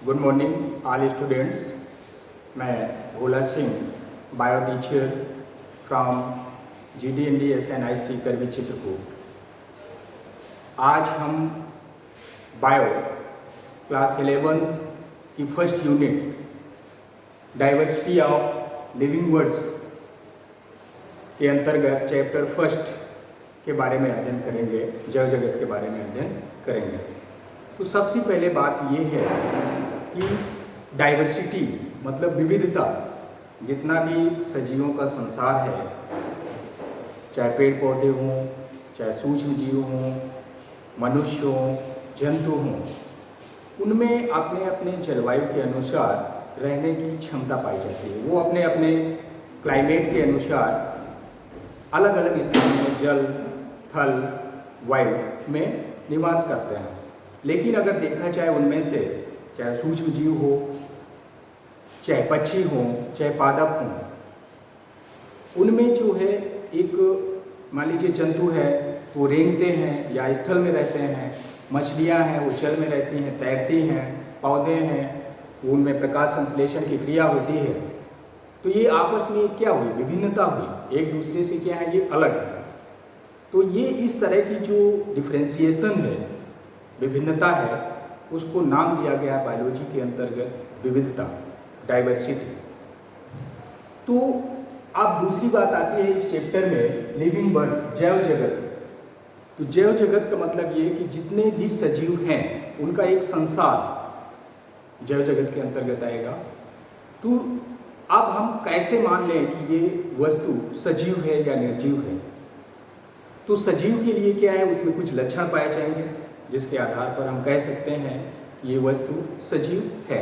Good morning all students. मैं Bhola Singh, bio teacher from GD&D SNIC Karwi Chitrakoot. आज हम बायो क्लास 11 की first unit diversity of living words के अंतर्गत चैप्टर फर्स्ट के बारे में अध्ययन करेंगे, जैव जगत के बारे में अध्ययन करेंगे। तो सबसे पहले बात ये है कि डाइवर्सिटी मतलब विविधता। जितना भी सजीवों का संसार है, चाहे पेड़ पौधे हों, चाहे सूक्ष्म जीव हों, मनुष्य हों, जंतु हों, उनमें अपने अपने जलवायु के अनुसार रहने की क्षमता पाई जाती है। वो अपने अपने क्लाइमेट के अनुसार अलग अलग स्थानों में जल, थल, वायु में निवास करते हैं। लेकिन अगर देखा जाए उनमें से चाहे सूक्ष्म जीव हो, चाहे पक्षी हों, चाहे पादप हों, उनमें जो है एक मान लीजिए जंतु है तो रेंगते हैं या स्थल में रहते हैं, मछलियां हैं वो जल में रहती हैं, तैरती हैं, पौधे हैं उनमें प्रकाश संश्लेषण की क्रिया होती है। तो ये आपस में क्या हुई, विभिन्नता हुई, एक दूसरे से क्या है, ये अलग है। तो ये इस तरह की जो डिफ्रेंसिएशन है, विभिन्नता है, उसको नाम दिया गया बायोलॉजी के अंतर्गत विविधता, डाइवर्सिटी। तो अब दूसरी बात आती है इस चैप्टर में लिविंग बर्ड्स, जैव जगत। तो जैव जगत का मतलब ये कि जितने भी सजीव हैं उनका एक संसार जैव जगत के अंतर्गत आएगा। तो अब हम कैसे मान लें कि ये वस्तु सजीव है या निर्जीव है? तो सजीव के लिए क्या है, उसमें कुछ लक्षण पाए जाएंगे जिसके आधार पर हम कह सकते हैं ये वस्तु सजीव है।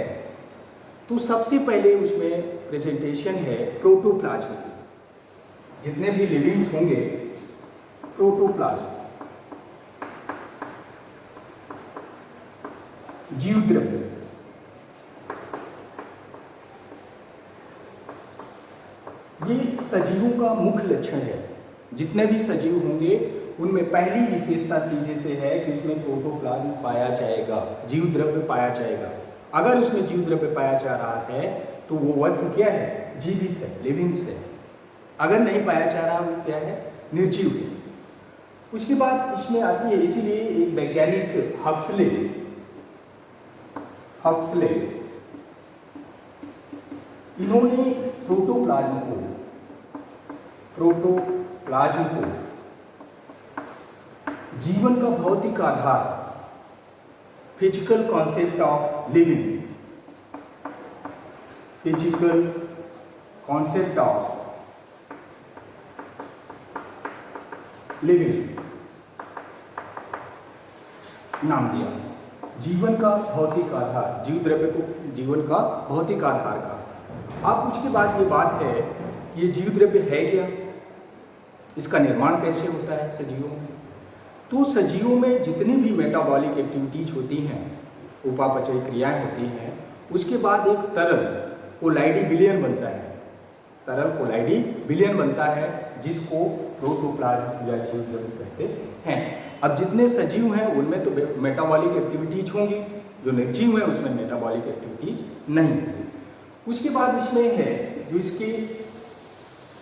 तो सबसे पहले उसमें प्रेजेंटेशन है प्रोटोप्लाज्म की। जितने भी लिविंग्स होंगे, प्रोटोप्लाज्म, जीव द्रव्य, ये सजीवों का मुख्य लक्षण है। जितने भी सजीव होंगे उनमें पहली विशेषता सीधे से है कि उसमें प्रोटोप्लाज्म पाया जाएगा, जीव द्रव्य पाया जाएगा। अगर उसमें जीव द्रव्य पाया जा रहा है तो वो वस्तु क्या है, जीवित है, लिविंग्स है। अगर नहीं पाया जा रहा वो क्या है, निर्जीव है। उसके बाद इसमें आती है, इसीलिए एक वैज्ञानिक हक्सले इन्होंने प्रोटोप्लाज्म को जीवन का भौतिक आधार, physical concept of living, physical concept of living नाम दिया। जीवन का भौतिक आधार, जीव द्रव्य को जीवन का भौतिक आधार का। अब उसके बाद ये बात है, ये जीव द्रव्य है क्या, इसका निर्माण कैसे होता है सजीवों में? तो सजीवों में जितनी भी मेटाबॉलिक एक्टिविटीज होती हैं, उपापचयी क्रियाएं होती हैं, उसके बाद एक तरल कोलाइडी विलयन बनता है, तरल कोलाइडी विलयन बनता है, जिसको प्रोटोप्लाज्म या जीव द्रव्य कहते हैं। अब जितने सजीव हैं उनमें तो मेटाबॉलिक एक्टिविटीज होंगी, जो निर्जीव है उसमें मेटाबॉलिक एक्टिविटीज नहीं होंगी। उसके बाद इसमें है जो इसके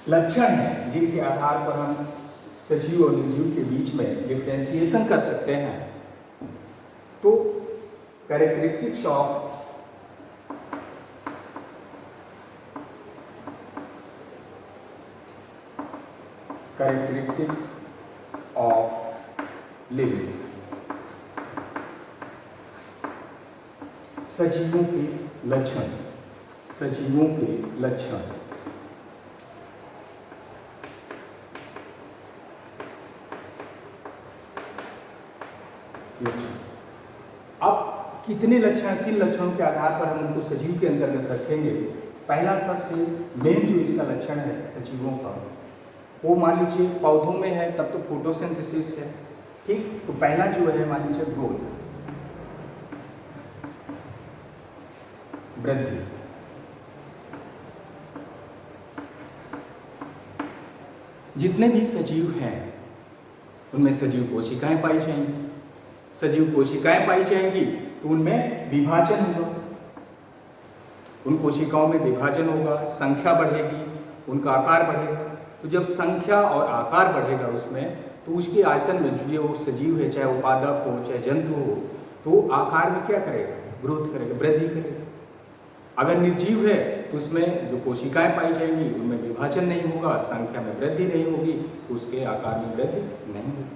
लक्षण हैं, जिनके आधार पर हम सजीव और निर्जीव के बीच में डिफरेंशिएशन कर सकते हैं। तो कैरेक्टरिस्टिक्स ऑफ लिविंग, सजीवों के लक्षण, सजीवों के लक्षण। अब कितने लक्षण, किन लक्षणों के आधार पर हम उनको सजीव के अंतर्गत रखेंगे? पहला सबसे मेन जो इसका लक्षण है सजीवों का, वो मान लीजिए पौधों में है तब तो फोटोसिंथेसिस है, ठीक। तो पहला जो है मान लीजिए ग्रोथ, वृद्धि। जितने भी सजीव हैं उनमें सजीव कोशिकाएं पाई जाएंगी। सजीव कोशिकाएं पाई जाएंगी तो उनमें विभाजन होगा। उन कोशिकाओं में विभाजन होगा, संख्या बढ़ेगी, उनका आकार बढ़ेगा। तो जब संख्या और आकार बढ़ेगा उसमें, तो उसके आयतन में जो वो सजीव है, चाहे वो पादप हो चाहे जंतु हो, तो आकार में क्या करेगा? ग्रोथ करेगा, वृद्धि करेगा। अगर निर्जीव है तो उसमें जो कोशिकाएं पाई जाएंगी उनमें विभाजन नहीं होगा, संख्या में वृद्धि नहीं होगी, तो उसके आकार में वृद्धि नहीं होगी।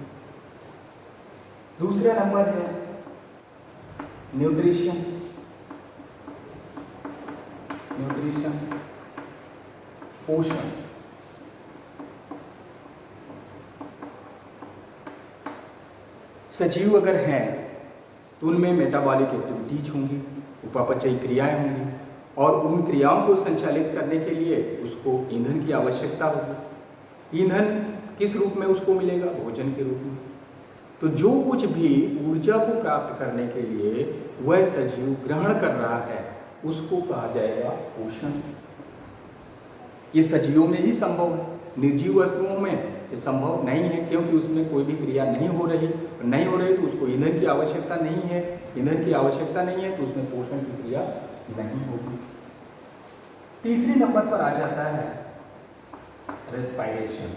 दूसरा नंबर है न्यूट्रिशन। न्यूट्रिशन पोषण। सजीव अगर हैं तो उनमें मेटाबॉलिक एक्टिविटीज होंगी, उपापचयी क्रियाएं होंगी, और उन क्रियाओं को संचालित करने के लिए उसको ईंधन की आवश्यकता होगी। ईंधन किस रूप में उसको मिलेगा? भोजन के रूप में। तो जो कुछ भी ऊर्जा को प्राप्त करने के लिए वह सजीव ग्रहण कर रहा है उसको कहा जाएगा पोषण। ये सजीवों में ही संभव है, निर्जीव वस्तुओं में ये संभव नहीं है, क्योंकि उसमें कोई भी क्रिया नहीं हो रही तो उसको ईंधन की आवश्यकता नहीं है। ईंधन की आवश्यकता नहीं है तो उसमें पोषण की क्रिया नहीं होगी। तीसरे नंबर पर आ जाता है रेस्पायरेशन।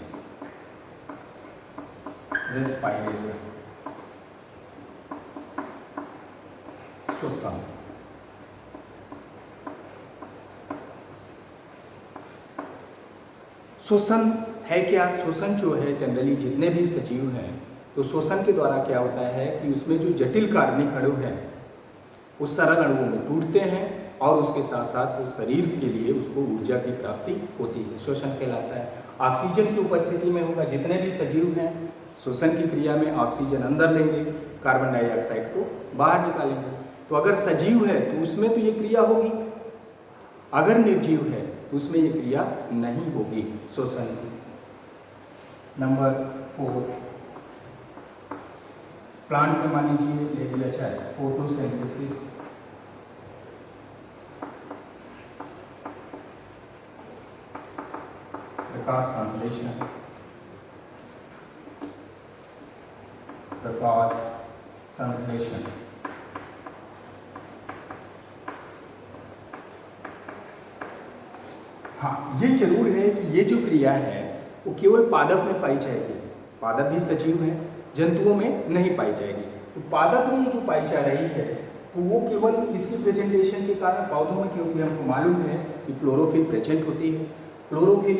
रेस्पायरेशन श्वसन। श्वसन है क्या? श्वसन जो है जनरली जितने भी सजीव हैं, तो श्वसन के द्वारा क्या होता है कि उसमें जो जटिल कार्बनिक अणु हैं वो सरल अणुओं में टूटते हैं और उसके साथ साथ वो शरीर के लिए उसको ऊर्जा की प्राप्ति होती है, श्वसन कहलाता है। ऑक्सीजन की उपस्थिति में होगा, जितने भी सजीव हैं श्वसन की क्रिया में ऑक्सीजन अंदर लेंगे, कार्बन डाइऑक्साइड को बाहर निकालेंगे। तो अगर सजीव है तो उसमें तो ये क्रिया होगी, अगर निर्जीव है तो उसमें ये क्रिया नहीं होगी श्वसन की। नंबर 4 प्लांट में मान लीजिए ले लिया जाए फोटोसिंथेसिस। प्रकाश संश्लेषण। प्रकाश संश्लेषण हाँ, ये जरूर है कि ये जो क्रिया है वो केवल पादप में पाई जाएगी। पादप भी सजीव हैं, जंतुओं में नहीं पाई जाएगी। तो पादप में जो पाई जा रही है तो वो केवल इसकी प्रेजेंटेशन के कारण पौधों में, क्योंकि हमको मालूम है कि क्लोरोफिल प्रेजेंट होती है। क्लोरोफिल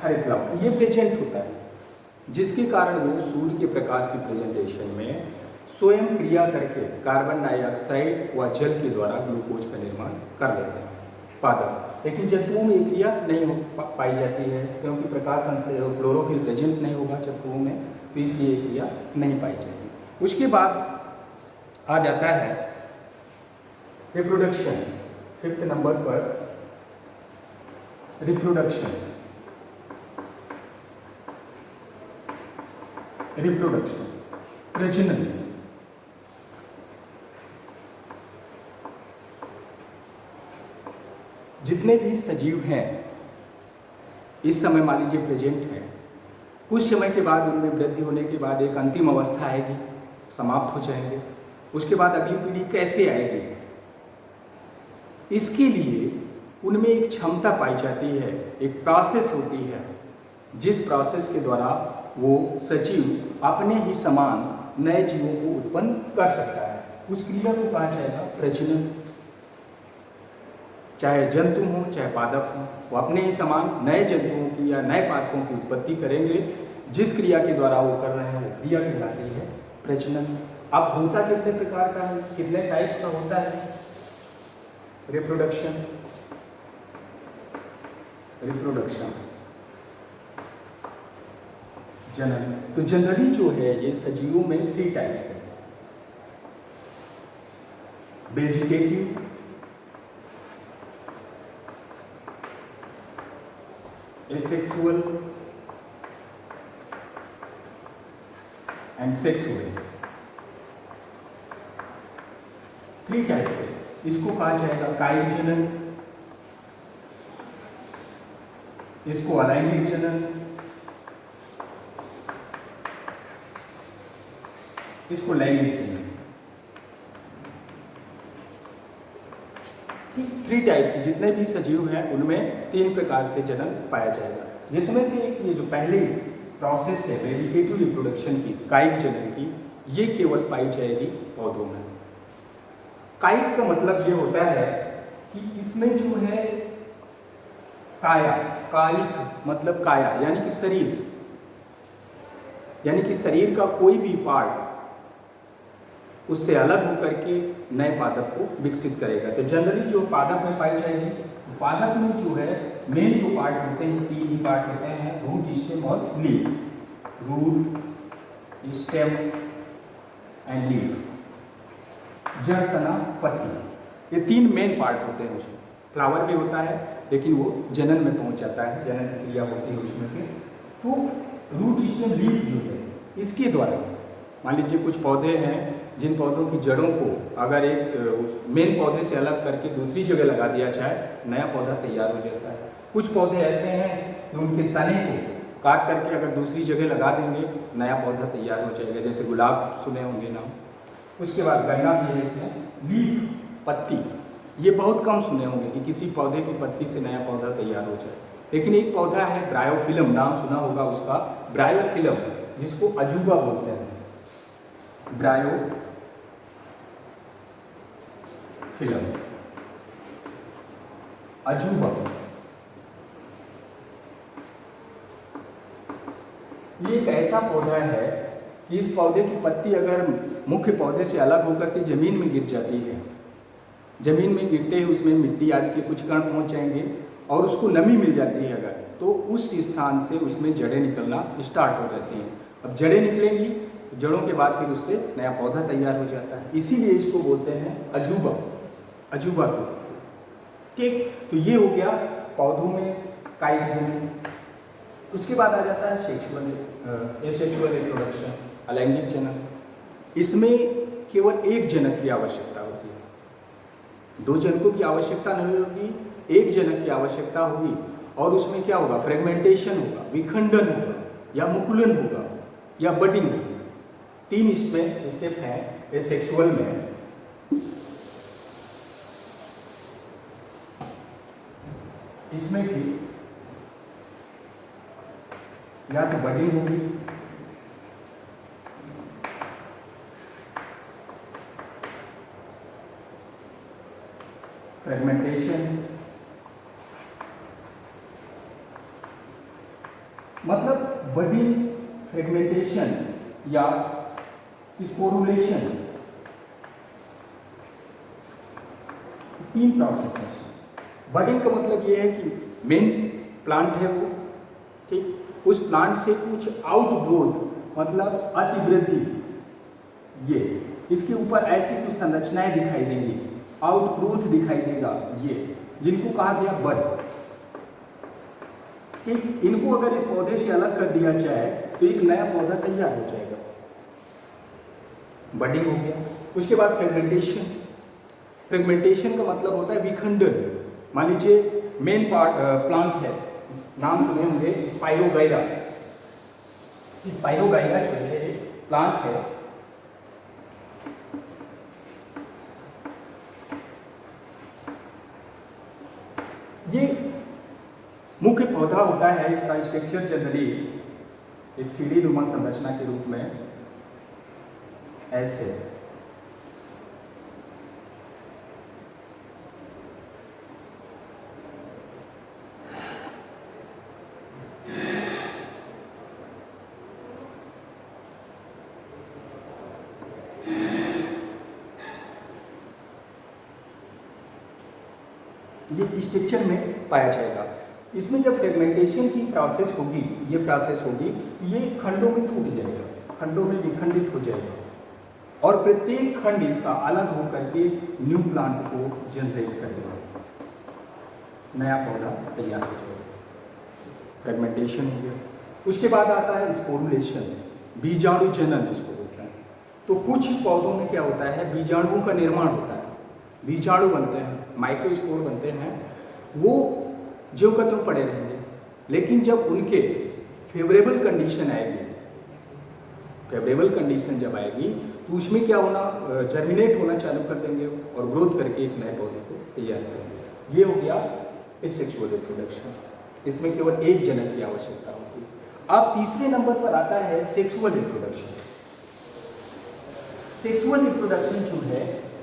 हरित लवण ये प्रेजेंट होता है, जिसके कारण वो सूर्य के प्रकाश की प्रेजेंटेशन में स्वयं क्रिया करके कार्बन डाइऑक्साइड व जल के द्वारा ग्लूकोज का निर्माण कर लेते हैं पादप। लेकिन जंतुओं में ये क्रिया नहीं पाई जाती है, क्योंकि प्रकाश संश्लेषण क्लोरोफिल प्रेजेंट नहीं होगा जंतुओं में, तो इसलिए ये क्रिया नहीं पाई जाएगी। उसके बाद आ जाता है रिप्रोडक्शन। 5th नंबर पर रिप्रोडक्शन। रिप्रोडक्शन प्रजनन। जितने भी सजीव हैं इस समय मान लीजिए प्रेजेंट हैं, कुछ समय के बाद उनमें वृद्धि होने के बाद एक अंतिम अवस्था आएगी, समाप्त हो जाएंगे। उसके बाद अगली पीढ़ी कैसे आएगी, इसके लिए उनमें एक क्षमता पाई जाती है, एक प्रोसेस होती है, जिस प्रोसेस के द्वारा वो सजीव अपने ही समान नए जीवों को उत्पन्न कर सकता है। उस क्रिया को कहा जाएगा प्रजनन। चाहे जंतु हों चाहे पादप हों, वो अपने ही समान नए जंतुओं की या नए पादपों की उत्पत्ति करेंगे। जिस क्रिया के द्वारा वो कर रहे हैं वो क्रिया कहलाती है प्रजनन। अब होता कितने प्रकार का है, कितने टाइप का होता है रिप्रोडक्शन? रिप्रोडक्शन जनन। तो जनरली जो है ये सजीवों में 3 टाइप्स है। Vegetative, asexual and sexual. 3 types है। इसको कहा जाएगा कायिक जनन, इसको अलैंगिक जनन इसको लैंगिक जनन। थ्री टाइप्स, जितने भी सजीव हैं उनमें 3 प्रकार से जनन पाया जाएगा, जिसमें से एक ये जो पहली प्रोसेस है वेजिटेटिव रिप्रोडक्शन की, कायिक जनन की, ये केवल पाई जाएगी पौधों में। कायिक का मतलब ये होता है कि इसमें जो है काया, कायिक मतलब काया यानी कि शरीर, यानी कि शरीर का कोई भी पार्ट उससे अलग होकर के नए पादप को विकसित करेगा। तो जनरली जो पादप में पाई जाएगी, पादप में जो है मेन जो पार्ट होते हैं 3 ही पार्ट होते हैं, रूट, स्टेम और leaf. Root, stem and leaf, जड़, तना, पत्ती, ये 3 मेन पार्ट होते हैं उसमें। फ्लावर भी होता है लेकिन वो जनन में पहुंच जाता है, जनन की क्रिया होती है उसमें के। तो रूट, स्टेम, लीफ जो है इसके द्वारा, मान लीजिए कुछ पौधे हैं जिन पौधों की जड़ों को अगर एक मेन पौधे से अलग करके दूसरी जगह लगा दिया जाए, नया पौधा तैयार हो जाता है। कुछ पौधे ऐसे हैं कि उनके तने को काट करके अगर दूसरी जगह लगा देंगे, नया पौधा तैयार हो जाएगा, जैसे गुलाब सुने होंगे नाम। उसके बाद गन्ना भी है इसमें। लीफ, पत्ती, ये बहुत कम सुने होंगे कि किसी पौधे की पत्ती से नया पौधा तैयार हो जाए, लेकिन एक पौधा है ब्रायोफिलम, नाम सुना होगा उसका, ब्रायोफिलम, जिसको अजूबा बोलते हैं। ब्रायोफिलम, अजूबा, ये एक ऐसा पौधा है कि इस पौधे की पत्ती अगर मुख्य पौधे से अलग होकर के जमीन में गिर जाती है, जमीन में गिरते ही उसमें मिट्टी आदि के कुछ कण पहुंच जाएंगे और उसको नमी मिल जाती है अगर, तो उस स्थान से उसमें जड़ें निकलना स्टार्ट हो जाती हैं। अब जड़ें निकलेंगी तो जड़ों के बाद फिर उससे नया पौधा तैयार हो जाता है, इसीलिए इसको बोलते हैं अजूबा, अजूबा को। ठीक, तो ये हो गया पौधों में कायिक जनन। उसके बाद आ जाता है एसेक्सुअल रिप्रोडक्शन, अलैंगिक जनन। इसमें केवल एक जनक की आवश्यकता होती है, 2 जनकों की आवश्यकता नहीं होगी, एक जनक की आवश्यकता होगी। और उसमें क्या होगा, फ्रेगमेंटेशन होगा, विखंडन होगा, या मुकुलन होगा, या बडिंग होगी। 3 इसमें स्टेप हैं एसेक्सुअल में। इसमें भी या तो बडिंग होगी, फ्रेगमेंटेशन, मतलब बडिंग, फ्रेगमेंटेशन या स्पोरुलेशन, 3 प्रोसेस है। बडिंग का मतलब ये है कि मेन प्लांट है वो, ठीक, उस प्लांट से कुछ आउटग्रोथ मतलब अतिवृद्धि, ये इसके ऊपर ऐसी कुछ संरचनाएं दिखाई देंगी, आउटग्रोथ दिखाई देगा, ये जिनको कहा गया बड। ठीक, इनको अगर इस पौधे से अलग कर दिया जाए तो एक नया पौधा तैयार हो जाएगा, बडिंग हो गया। उसके बाद फ्रेगमेंटेशन, फ्रेगमेंटेशन का मतलब होता है विखंडन। मान लीजिए मेन प्लांट है, नाम सुने होंगे स्पाइरोगाइरा, स्पाइरोगाइरा जो है प्लांट है, ये मुख्य पौधा होता है। इसका स्ट्रक्चर जनरली एक सीढ़ीनुमा संरचना के रूप में ऐसे, ये स्ट्रक्चर में पाया जाएगा। इसमें जब फ्रेगमेंटेशन की प्रोसेस होगी, ये प्रोसेस होगी, ये खंडों में फूट जाएगा, खंडों में विखंडित हो जाएगा और प्रत्येक खंड इसका अलग होकर के न्यू प्लांट को जनरेट करेगा, नया पौधा तैयार हो जाएगा। फ्रेगमेंटेशन हो गया। उसके बाद आता है स्पोरुलेशन, बीजाणु जनन जिसको बोलते हैं। तो कुछ पौधों में क्या होता है, बीजाणुओं का निर्माण होता है, बीजाणु बनते हैं, माइक्रोस्पोर बनते हैं, वो जो का तो पड़े रहेंगे, लेकिन जब उनके फेवरेबल कंडीशन आएगी, फेवरेबल कंडीशन जब आएगी तो उसमें क्या होना, जर्मिनेट होना चालू कर देंगे और ग्रोथ करके एक नए पौधे को तैयार करेंगे। ये हो गया एसेक्सुअल रिप्रोडक्शन। इसमें केवल एक जनक की आवश्यकता होती है। अब तीसरे नंबर पर आता है सेक्सुअल रिप्रोडक्शन। सेक्सुअल रिप्रोडक्शन जो है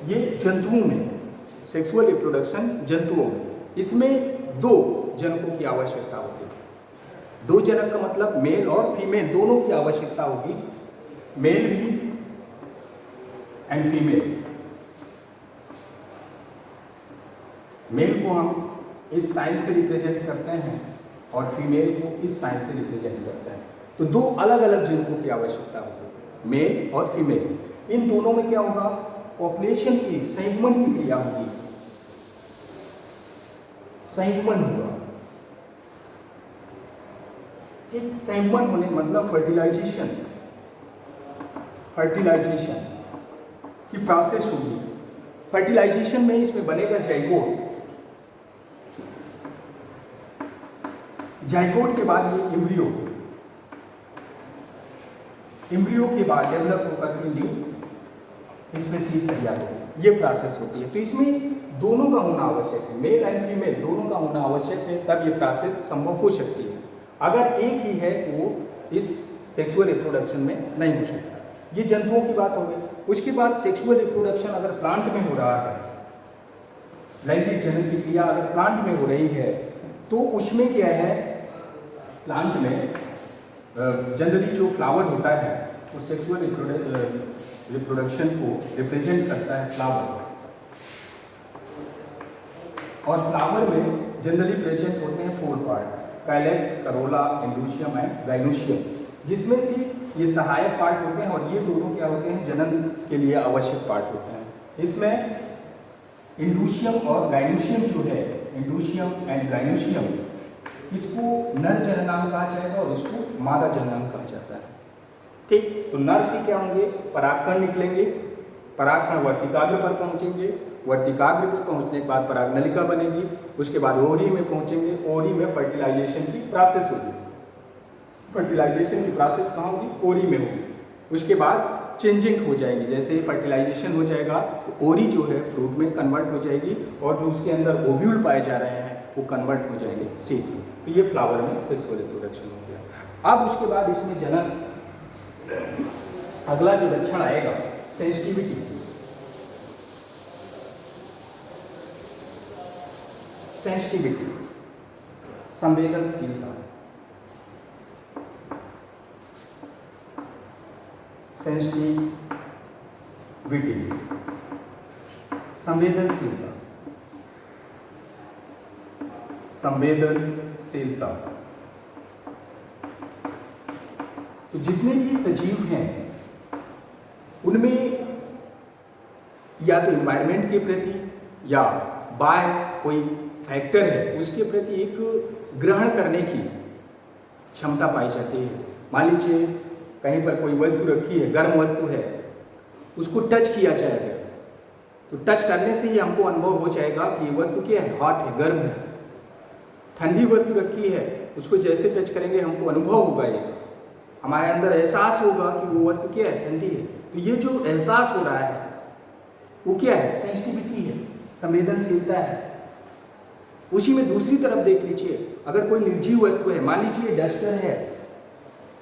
ये जंतुओं में, सेक्सुअल रिप्रोडक्शन जंतुओं में, इसमें 2 जनकों की आवश्यकता होती है। 2 जनक का मतलब मेल और फीमेल दोनों की आवश्यकता होगी, मेल भी एंड फीमेल। मेल को हम इस साइन से रिप्रेजेंट करते हैं और फीमेल को इस साइन से रिप्रेजेंट करते हैं। तो 2 अलग अलग जनकों की आवश्यकता होगी, मेल और फीमेल। इन दोनों में क्या होगा, पॉपुलेशन की संयुग्मन की क्रिया होगी, संयुग्मन होगा। ठीक, संयुग्मन होने मतलब फर्टिलाइजेशन, फर्टिलाइजेशन की प्रोसेस होगी। फर्टिलाइजेशन में इसमें बनेगा जाइगोट। जाइगोट के बाद ये एम्ब्रियो, एम्ब्रियो के बाद डेवलप होकर के न्यू इसमें सीड तैयार होगी। ये प्रोसेस होती है। तो इसमें दोनों का होना आवश्यक है, मेल एंड फीमेल दोनों का होना आवश्यक है, तब ये प्रोसेस संभव हो सकती है। अगर एक ही है तो वो इस सेक्सुअल रिप्रोडक्शन में नहीं हो सकता। ये जंतुओं की बात हो गई। उसके बाद सेक्सुअल रिप्रोडक्शन अगर प्लांट में हो रहा है, लैंगिक जनन की क्रिया अगर प्लांट में हो रही है तो उसमें क्या है, प्लांट में जनरली जो फ्लावर होता है वो सेक्सुअल रिप्रोडक्शन को रिप्रेजेंट करता है, फ्लावर। और फ्लावर में जनरली प्रेजेंट होते हैं 4 part, calyx, Corolla, androecium and gynoecium, जिसमें से ये सहायक पार्ट होते हैं और ये दोनों क्या होते हैं, जनन के लिए आवश्यक पार्ट होते हैं। इसमें एंडोशियम और गाइनोशियम जो है, एंडोशियम एंड गाइनोशियम, इसको नर जननांग कहा जाएगा और इसको मादा जननांग कहा जाता है। ठीक, तो नर से क्या होंगे, परागकण निकलेंगे, परागकण वर्तिकाग्र पर पहुंचेंगे, वर्तिकाग्र पर पहुंचने के बाद परागनलिका बनेगी, उसके बाद ओवरी में पहुंचेंगे, ओवरी में फर्टिलाइजेशन की प्रोसेस होगी। फर्टिलाइजेशन की प्रोसेस कहाँ होगी, ओवरी में होगी। उसके बाद चेंजिंग हो जाएगी, जैसे फर्टिलाइजेशन हो जाएगा तो ओवरी जो है फ्रूट में कन्वर्ट हो जाएगी और जो उसके अंदर ओव्यूल पाए जा रहे हैं वो कन्वर्ट हो जाएंगे सीड में। तो ये फ्लावर में सेक्सुअल रिप्रोडक्शन हो गया। अब उसके बाद इसमें जनन, अगला जो लक्षण आएगा सेंसिटिविटी। सेंसिटिविटी, संवेदनशीलता, सेंसिटिविटी, संवेदनशीलता, संवेदनशीलता। तो जितने भी सजीव हैं उनमें या तो एनवायरनमेंट के प्रति या बाय कोई फैक्टर है उसके प्रति एक ग्रहण करने की क्षमता पाई जाती है। मान लीजिए कहीं पर कोई वस्तु रखी है, गर्म वस्तु है, उसको टच किया जाएगा तो टच करने से ही हमको अनुभव हो जाएगा कि ये वस्तु क्या है, हॉट है, गर्म है। ठंडी वस्तु रखी है, उसको जैसे टच करेंगे हमको अनुभव होगा, ये हमारे अंदर एहसास होगा कि वो वस्तु क्या है, ठंडी है। तो ये जो एहसास हो रहा है वो क्या है, सेंसिटिविटी है, संवेदनशीलता है। उसी में दूसरी तरफ देख लीजिए, अगर कोई निर्जीव वस्तु है, मान लीजिए डस्टर है,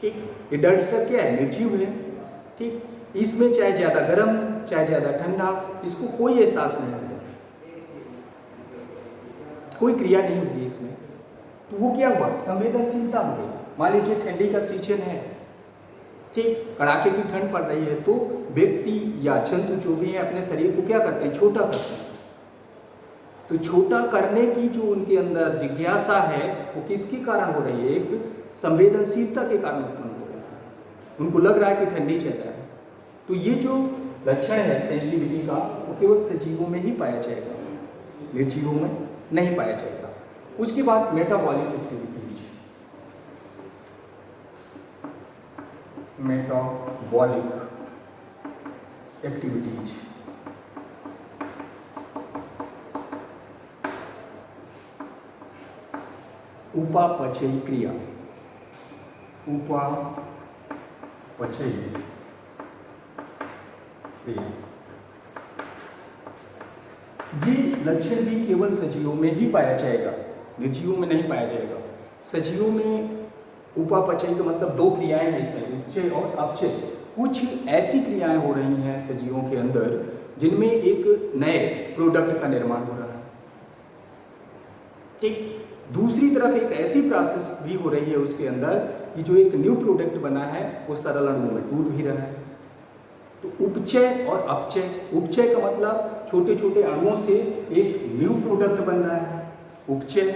ठीक, ये डस्टर क्या है, निर्जीव है, ठीक, इसमें चाहे ज़्यादा गर्म चाहे ज़्यादा ठंडा, इसको कोई एहसास नहीं होता, कोई क्रिया नहीं होगी इसमें। तो वो क्या हुआ, संवेदनशीलता हो गई। मान लीजिए ठंडी का सीजन है, ठीक, कड़ाके की ठंड पड़ रही है, तो व्यक्ति या जंतु जो भी है अपने शरीर को क्या करते हैं, छोटा करते हैं। तो छोटा करने की जो उनके अंदर जिज्ञासा है वो किसके कारण हो रही है, एक संवेदनशीलता के कारण उत्पन्न हो रही है। उनको लग रहा है कि ठंडी ज़्यादा है। तो ये जो लक्षण है सेंसिटिविटी का वो केवल सजीवों में ही पाया जाएगा, निर्जीवों में नहीं पाया जाएगा। उसके बाद मेटाबॉलिक एक्टिविटीज, मेटाबॉलिक एक्टिविटीज, उपापचयी क्रिया, उपापचयी क्रिया। ये लक्षण भी केवल सजीवों में ही पाया जाएगा, निर्जीवों में नहीं पाया जाएगा। सजीवों में उपापचय का मतलब दो क्रियाएं हैं इसमें, उपचय और अपचय। कुछ ऐसी क्रियाएं हो रही हैं सजीवों के अंदर जिनमें एक नए प्रोडक्ट का निर्माण हो रहा है, ठीक। दूसरी तरफ एक ऐसी प्रोसेस भी हो रही है उसके अंदर कि जो एक न्यू प्रोडक्ट बना है वो सरल अणुओं में टूट भी रहा है। तो उपचय और अपचय, उपचय का मतलब छोटे छोटे अणुओं से एक न्यू प्रोडक्ट बन रहा है उपचय।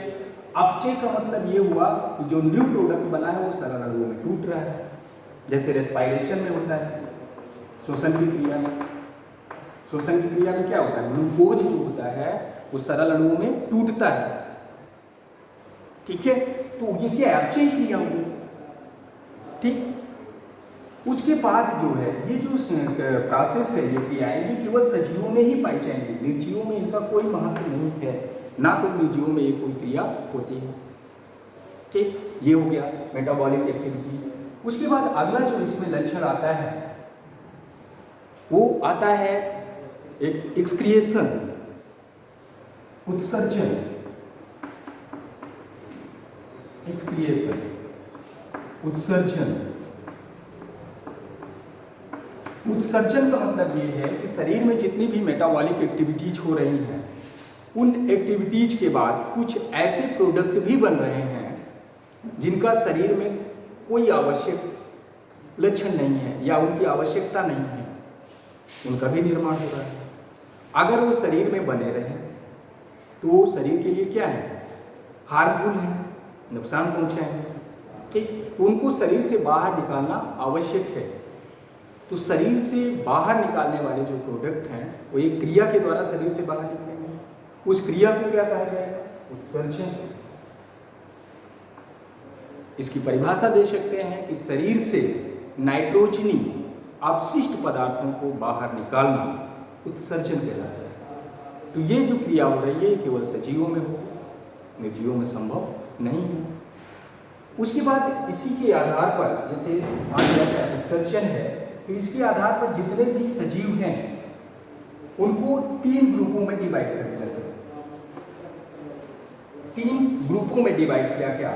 अपचय का मतलब ये हुआ कि जो न्यू प्रोडक्ट बना है वो सरल अणुओं में टूट रहा है, जैसे रेस्पिरेशन में होता है, श्वसन की क्रिया में। श्वसन की क्रिया में क्या होता है, ग्लूकोज जो होता है वो सरल अणुओं में टूटता है, ठीक है। तो ये क्या है, अपचय क्रिया होगी, ठीक। उसके बाद जो है ये जो प्रोसेस है, ये क्रियाएं, ये केवल सजीवों में ही पाई जाएंगी, निर्जीवों में इनका कोई महत्व नहीं है, ना तो निर्जीवों में ये कोई क्रिया होती है, ठीक। ये हो गया मेटाबॉलिक एक्टिविटी। उसके बाद अगला जो इसमें लक्षण आता है वो आता है एक एक्सक्रिएशन, उत्सर्जन। एक्सक्रिएशन, उत्सर्जन। उत्सर्जन का मतलब ये है कि शरीर में जितनी भी मेटाबॉलिक एक्टिविटीज हो रही हैं उन एक्टिविटीज के बाद कुछ ऐसे प्रोडक्ट भी बन रहे हैं जिनका शरीर में कोई आवश्यक लक्षण नहीं है या उनकी आवश्यकता नहीं है, उनका भी निर्माण हो रहा है। अगर वो शरीर में बने रहें तो वो शरीर के लिए क्या है, हार्मफुल है, नुकसान पहुंचाएंगे, ठीक। तो उनको शरीर से बाहर निकालना आवश्यक है। तो शरीर से बाहर निकालने वाले जो प्रोडक्ट हैं वो एक क्रिया के द्वारा शरीर से बाहर निकलेंगे। उस क्रिया को क्या कहा जाएगा, उत्सर्जन। इसकी परिभाषा दे सकते हैं कि शरीर से नाइट्रोजनी अपशिष्ट पदार्थों को बाहर निकालना उत्सर्जन कहलाता है। तो ये जो क्रिया हो रही है केवल सजीवों में हो, निर्जीवों में संभव नहीं है। उसके बाद इसी के आधार पर, जैसे मान लिया जाए उत्सर्जन है, तो इसके आधार पर जितने भी सजीव हैं उनको 3 ग्रुपों में डिवाइड कर दिया जाए। 3 ग्रुपों में डिवाइड किया गया,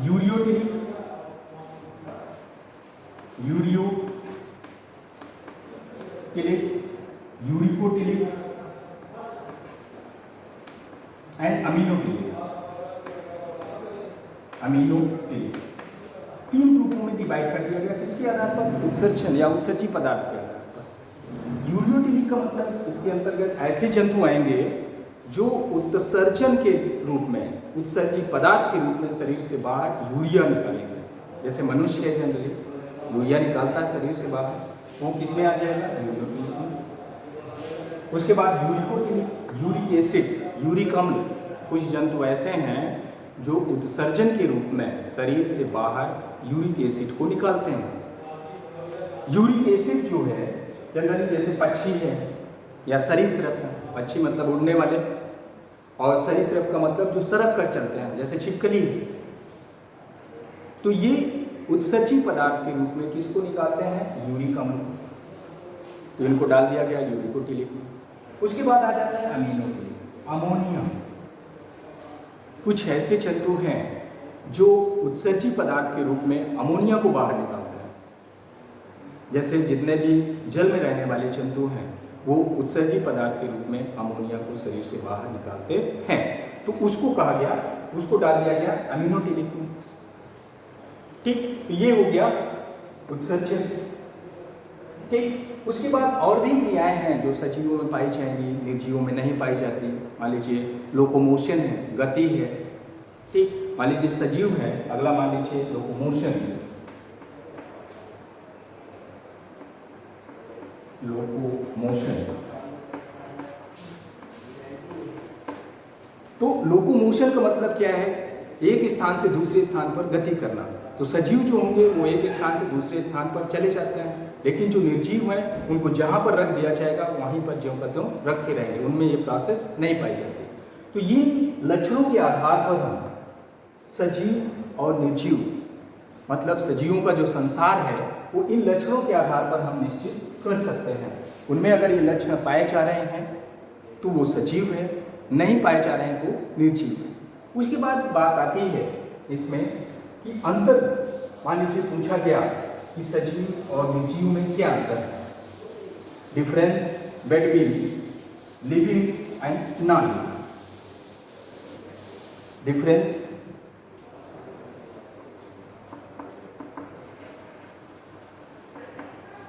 यूरियोटिलिक, यूरिकोटिलिक एंड अमीनोटिलिक। 3 ग्रुपों में डिवाइड कर दिया गया, किसके आधार पर, उत्सर्जन या उत्सर्जी पदार्थ के आधार पर। यूरियोटिलिक का मतलब इसके अंतर्गत ऐसे जंतु आएंगे जो उत्सर्जन के रूप में, उत्सर्जी पदार्थ के रूप में शरीर से बाहर यूरिया निकालेंगे। जैसे मनुष्य है जनरली यूरिया निकालता है शरीर से बाहर, वो किसमें आ जाएगा, यूरियोटिलिक में। उसके बाद यूरिकोटिलिक, यूरिक एसिड, यूरिक अम्ल। कुछ जंतु ऐसे हैं जो उत्सर्जन के रूप में शरीर से बाहर यूरिक एसिड को निकालते हैं। यूरिक एसिड जो है जनरली जैसे पक्षी है या सरीसृप है, पक्षी मतलब उड़ने वाले, और सरीसृप का मतलब जो सरक कर चलते हैं, जैसे छिपकली। तो ये उत्सर्जी पदार्थ के रूप में किसको निकालते हैं, यूरिक अम्ल। तो इनको डाल दिया गया यूरिकोटिलिक में। उसके बाद आ जाता है अमीनोटिलिक, अमोनिया। कुछ ऐसे जंतु हैं जो उत्सर्जी पदार्थ के रूप में अमोनिया को बाहर निकालते हैं। जैसे जितने भी जल में रहने वाले जंतु हैं वो उत्सर्जी पदार्थ के रूप में अमोनिया को शरीर से बाहर निकालते हैं। तो उसको कहा गया, उसको डाल दिया गया अमीनोटिलिक में, ठीक। तो ये हो गया उत्सर्जन, ठीक। उसके बाद और भी क्रियाएं हैं जो सजीवों में पाई जाएंगी, निर्जीवों में नहीं पाई जाती। मान लीजिए लोकोमोशन है, गति है, ठीक। मान लीजिए सजीव है, अगला मान लीजिए लोकोमोशन है। लोकोमोशन, तो लोकोमोशन का मतलब क्या है, एक स्थान से दूसरे स्थान पर गति करना। तो सजीव जो होंगे वो एक स्थान से दूसरे स्थान पर चले जाते हैं, लेकिन जो निर्जीव हैं उनको जहाँ पर रख दिया जाएगा वहीं पर ज्यों का त्यों रखे रहेंगे, उनमें ये प्रोसेस नहीं पाई जाती। तो ये लक्षणों के आधार पर हम सजीव और निर्जीव मतलब सजीवों का जो संसार है वो इन लक्षणों के आधार पर हम निश्चित कर सकते हैं। उनमें अगर ये लक्षण पाए जा रहे हैं तो वो सजीव है, नहीं पाए जा रहे हैं तो निर्जीव है। उसके बाद बात आती है इसमें कि अंतर, मान लीजिए पूछा गया कि सजीव और निर्जीव में क्या अंतर है, difference between living and non living, difference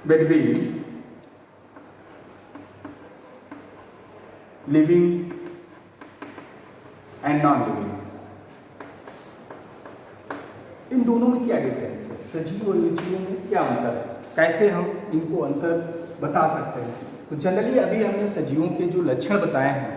between living and non living, इन दोनों में क्या डिफरेंस है, सजीव और निर्जीव में क्या अंतर है, कैसे हम इनको अंतर बता सकते हैं। तो जनरली अभी हमने सजीवों के जो लक्षण बताए हैं,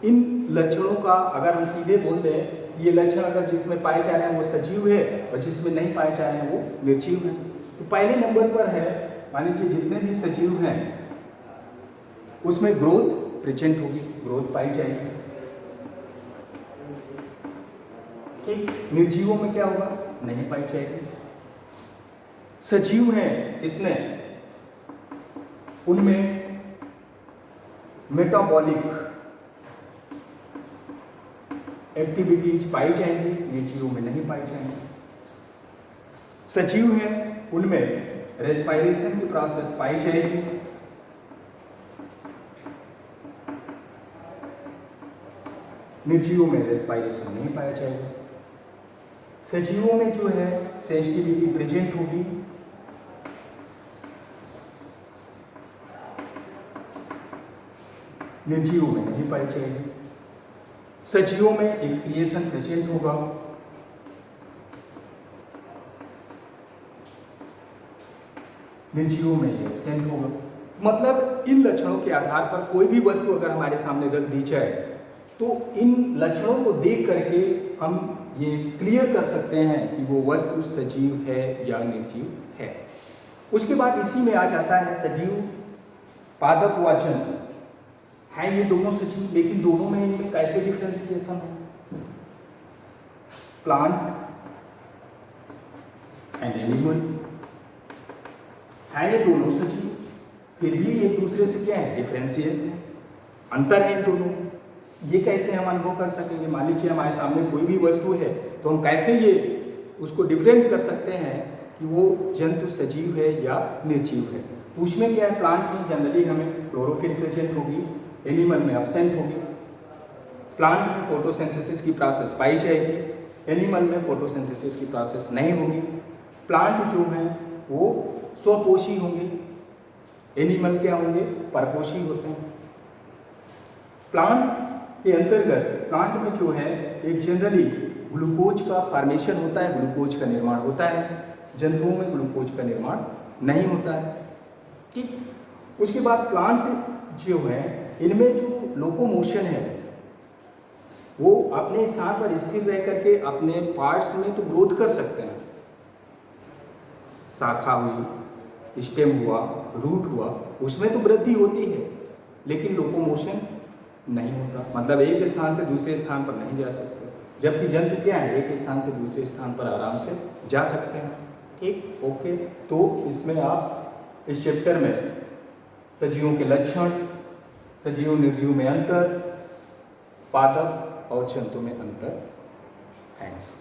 इन लक्षणों का अगर हम सीधे बोल दें ये लक्षण अगर जिसमें पाए जा रहे हैं वो सजीव है और जिसमें नहीं पाए जा रहे हैं वो निर्जीव है। तो पहले नंबर पर है, मान लीजिए जितने भी सजीव हैं उसमें ग्रोथ प्रेजेंट होगी, ग्रोथ पाई जाएगी। ठीक, निर्जीवों में क्या होगा, नहीं पाई जाएगी। सजीव हैं जितने उनमें मेटाबॉलिक एक्टिविटीज पाई जाएंगी, निर्जीवों में नहीं पाई जाएंगी। सजीव हैं उनमें रेस्पिरेशन की प्रोसेस पाई जाएगी, निर्जीवों में रेस्पिरेशन नहीं पाया जाएगा। सजीवों में जो है सेंसिटिविटी प्रेजेंट होगी, निर्जीवों में नहीं पाई जाएगी। सजीवों में एक्सक्रिएशन प्रेजेंट होगा, निर्जीवों में ये एब्सेंट होगा। मतलब इन लक्षणों के आधार पर कोई भी वस्तु अगर हमारे सामने रख दी जाए तो इन लक्षणों को देख करके हम ये क्लियर कर सकते हैं कि वो वस्तु सजीव है या निर्जीव है। उसके बाद इसी में आ जाता है सजीव, पादप व जंतु है, ये दोनों सजीव, लेकिन दोनों में इनमें कैसे डिफ्रेंसिएशन है, प्लांट एंड एनिमल है, ये दोनों सजीव, फिर भी एक दूसरे से क्या है, डिफ्रेंशिएट है, अंतर है इन दोनों। ये कैसे हम अनुभव कर सकेंगे, मान लीजिए हमारे सामने कोई भी वस्तु है तो हम कैसे ये उसको डिफरेंट कर सकते हैं कि वो जंतु सजीव है या निर्जीव है। तो उसमें क्या है, प्लांट में जनरली हमें क्लोरोफिल प्रेजेंट होगी, एनिमल में एब्सेंट होगी। प्लांट में फोटोसिंथेसिस की प्रोसेस पाई जाएगी, एनिमल में फोटोसिंथेसिस की प्रोसेस नहीं होगी। प्लांट जो है वो स्वपोषी होंगे, एनिमल क्या होंगे, परपोषी होते हैं। प्लांट के अंतर्गत प्लांट में जो है एक जनरली ग्लूकोज का फॉर्मेशन होता है, ग्लूकोज का निर्माण होता है, जंतुओं में ग्लूकोज का निर्माण नहीं होता है। ठीक, उसके बाद प्लांट जो है इनमें जो लोकोमोशन है वो अपने स्थान पर स्थिर रह करके अपने पार्ट्स में तो ग्रोथ कर सकते हैं, शाखा हुई, स्टेम हुआ, रूट हुआ, उसमें तो वृद्धि होती है, लेकिन लोकोमोशन नहीं होता, मतलब एक स्थान से दूसरे स्थान पर नहीं जा सकते। जबकि जंतु क्या है, एक स्थान से दूसरे स्थान पर आराम से जा सकते हैं। ठीक, ओके। तो इसमें आप इस चैप्टर में सजीवों के लक्षण, सजीव निर्जीव में अंतर, पादप और जंतु में अंतर, थैंक्स।